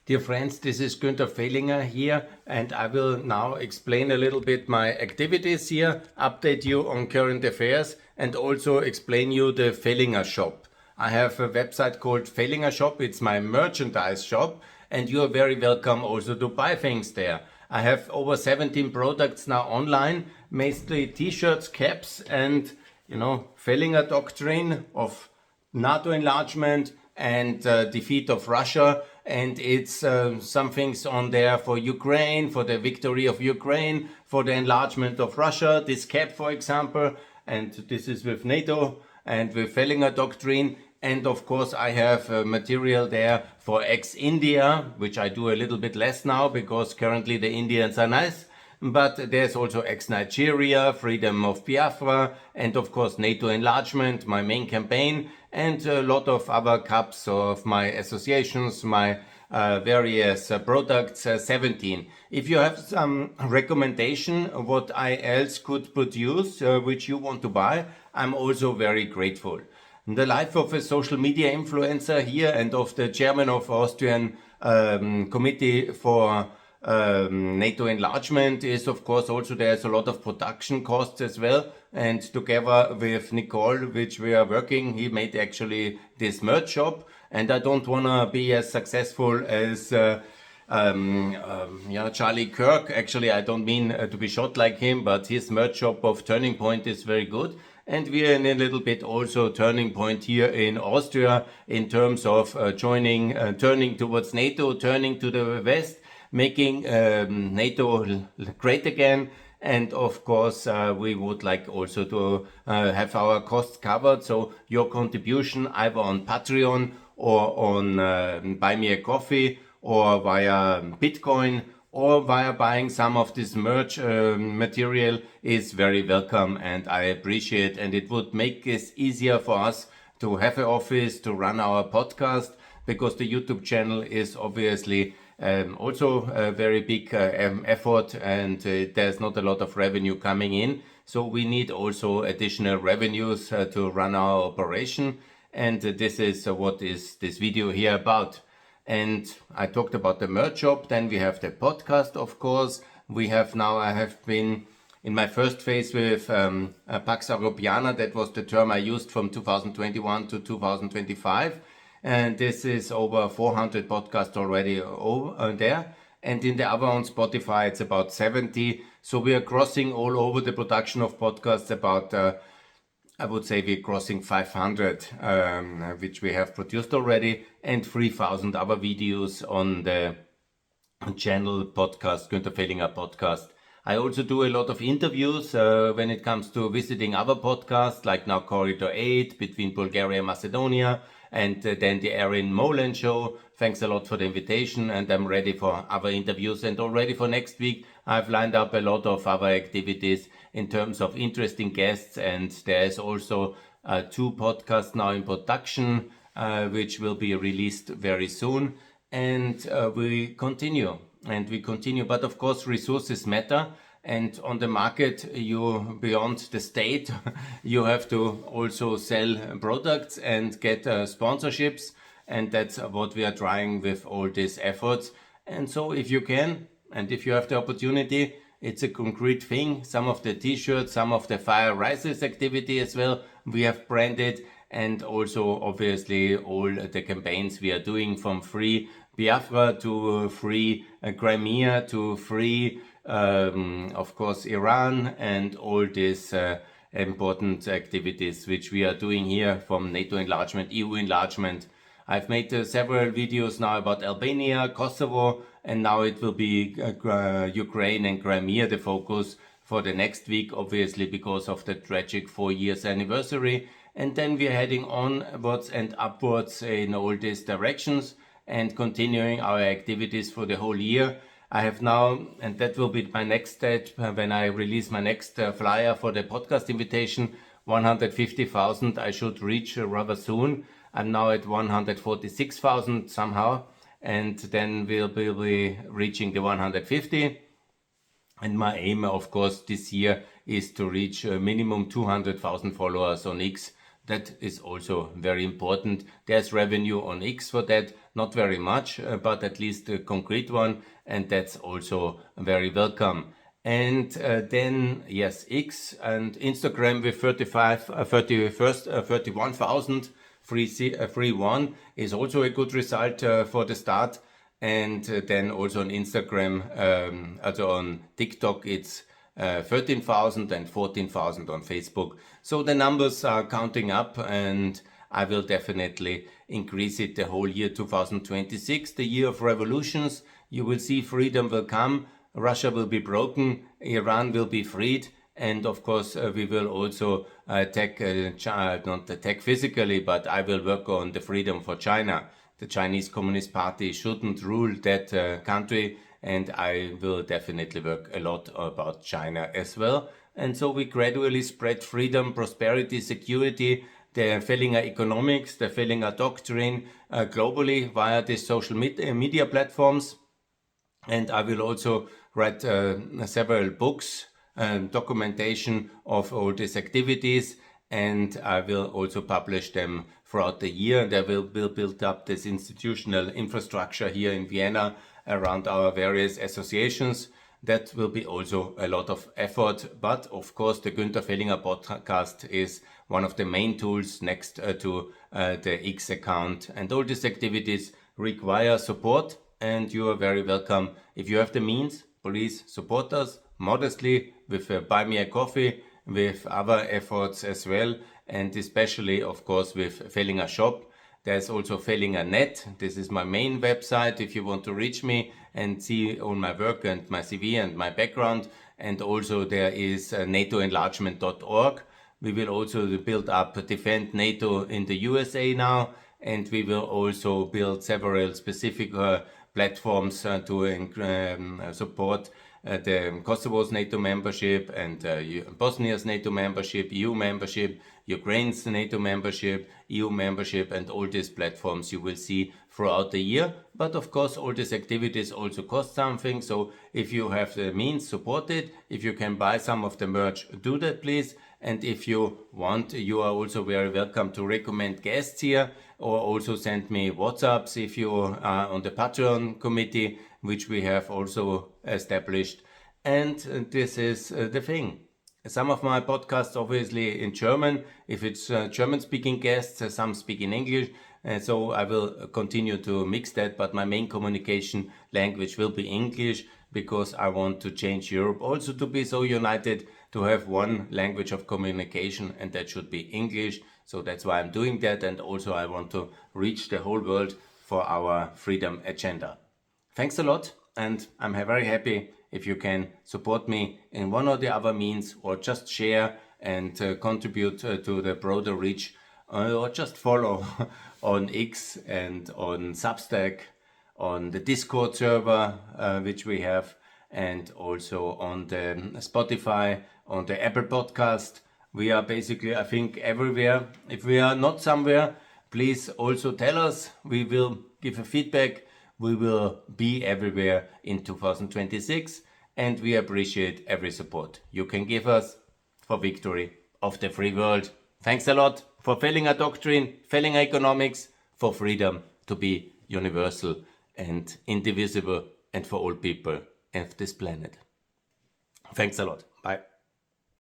Dear friends, this is Günther Fehlinger here, and I will now explain a little bit my activities here, update you on current affairs, and also explain you the Fehlinger shop. I have a website called Fehlinger shop. It's my merchandise shop, and you are very welcome also to buy things there. I have over 17 products now online, mostly t-shirts, caps, and Fehlinger doctrine of NATO enlargement and defeat of Russia, and it's some things on there for Ukraine, for the victory of Ukraine, for the enlargement of Russia, this cap for example, and this is with NATO and with Fehlinger doctrine. And of course I have material there for ex-India, which I do a little bit less now because currently the Indians are nice. But there's also ex-Nigeria, freedom of Biafra, and of course NATO enlargement, my main campaign, and a lot of other cups of my associations, my various products, 17. If you have some recommendation what I else could produce, which you want to buy, I'm also very grateful. The life of a social media influencer here and of the chairman of Austrian Committee for NATO enlargement is of course also there's a lot of production costs as well, and together with Nicole, which we are working, he made actually this merch shop, and I don't want to be as successful as Charlie Kirk. Actually, I don't mean to be shot like him, but his merch shop of Turning Point is very good. And we are in a little bit also turning point here in Austria in terms of turning towards NATO, turning to the West, making NATO great again. And of course, we would like also to have our costs covered. So your contribution either on Patreon or on Buy Me a Coffee or via Bitcoin or via buying some of this merch material is very welcome, and I appreciate, and it would make it easier for us to have an office, to run our podcast, because the YouTube channel is obviously also a very big effort, and there's not a lot of revenue coming in. So we need also additional revenues to run our operation, and this is what is this video here about. And I talked about the merch shop. Then we have the podcast, of course. I have been in my first phase with Pax Europiana. That was the term I used from 2021 to 2025. And this is over 400 podcasts already there. And in the other on Spotify, it's about 70. So we are crossing all over the production of podcasts about I would say we're crossing 500, which we have produced already, and 3,000 other videos on the channel podcast, Günther Fehlinger podcast. I also do a lot of interviews when it comes to visiting other podcasts, like now Corridor 8 between Bulgaria and Macedonia, and then the Erin Molan show. Thanks a lot for the invitation, and I'm ready for other interviews. And already for next week, I've lined up a lot of other activities in terms of interesting guests, and there's also 2 podcasts now in production, which will be released very soon. And we continue. But of course, resources matter. And on the market, you beyond the state, you have to also sell products and get sponsorships. And that's what we are trying with all these efforts. And so if you can, and if you have the opportunity, it's a concrete thing. Some of the t-shirts, some of the Fire Rises activity as well, we have branded. And also, obviously, all the campaigns we are doing, from free Biafra to free Crimea to free, of course, Iran, and all these important activities which we are doing here, from NATO enlargement, EU enlargement. I've made several videos now about Albania, Kosovo, and now it will be Ukraine and Crimea the focus for the next week, obviously because of the tragic 4 years anniversary. And then we're heading onwards and upwards in all these directions and continuing our activities for the whole year. I have now, and that will be my next step when I release my next flyer for the podcast invitation, 150,000 I should reach rather soon. I'm now at 146,000 somehow, and then we'll be reaching the 150. And my aim, of course, this year is to reach a minimum 200,000 followers on X, That is also very important. There's revenue on X for that, not very much, but at least a concrete one, and that's also very welcome. And then, yes, X and Instagram with 31,000 free one is also a good result for the start. And then also on Instagram, also on TikTok, it's 13,000 and 14,000 on Facebook. So the numbers are counting up, and I will definitely increase it the whole year 2026, the year of revolutions. You will see freedom will come, Russia will be broken, Iran will be freed, and of course we will also attack, not attack physically, but I will work on the freedom for China. The Chinese Communist Party shouldn't rule that country, and I will definitely work a lot about China as well. And so we gradually spread freedom, prosperity, security, the Fehlinger economics, the Fehlinger doctrine globally via the social media platforms. And I will also write several books and documentation of all these activities, and I will also publish them throughout the year. There will be built up this institutional infrastructure here in Vienna around our various associations. That will be also a lot of effort, but of course the Günther Fehlinger podcast is one of the main tools next to the X account, and all these activities require support, and you are very welcome. If you have the means, please support us modestly with Buy Me a Coffee, with other efforts as well, and especially of course with Fehlinger Shop. There's also Fehlinger Net. This is my main website if you want to reach me and see all my work and my CV and my background. And also there is natoenlargement.org. We will also build up Defend NATO in the USA now, and we will also build several specific platforms to support the Kosovo's NATO membership and Bosnia's NATO membership, EU membership, Ukraine's NATO membership, EU membership, and all these platforms you will see throughout the year. But of course, all these activities also cost something. So if you have the means, support it. If you can buy some of the merch, do that, please. And if you want, you are also very welcome to recommend guests here, or also send me WhatsApps if you are on the Patreon committee, which we have also established. And this is the thing. Some of my podcasts obviously in German, if it's German speaking guests, some speak in English, so I will continue to mix that, but my main communication language will be English, because I want to change Europe also to be so united, to have one language of communication, and that should be English. So that's why I'm doing that, and also I want to reach the whole world for our freedom agenda. Thanks a lot, and I'm very happy if you can support me in one or the other means, or just share and contribute to the broader reach, or just follow on X and on Substack, on the Discord server which we have, and also on the Spotify, on the Apple podcast. We are basically, I think, everywhere. If we are not somewhere, please also tell us. We will give a feedback. We will be everywhere in 2026, and we appreciate every support you can give us for victory of the free world. Thanks a lot for Fehlinger Doctrine, Fehlinger Economics, for freedom to be universal and indivisible, and for all people of this planet. Thanks a lot.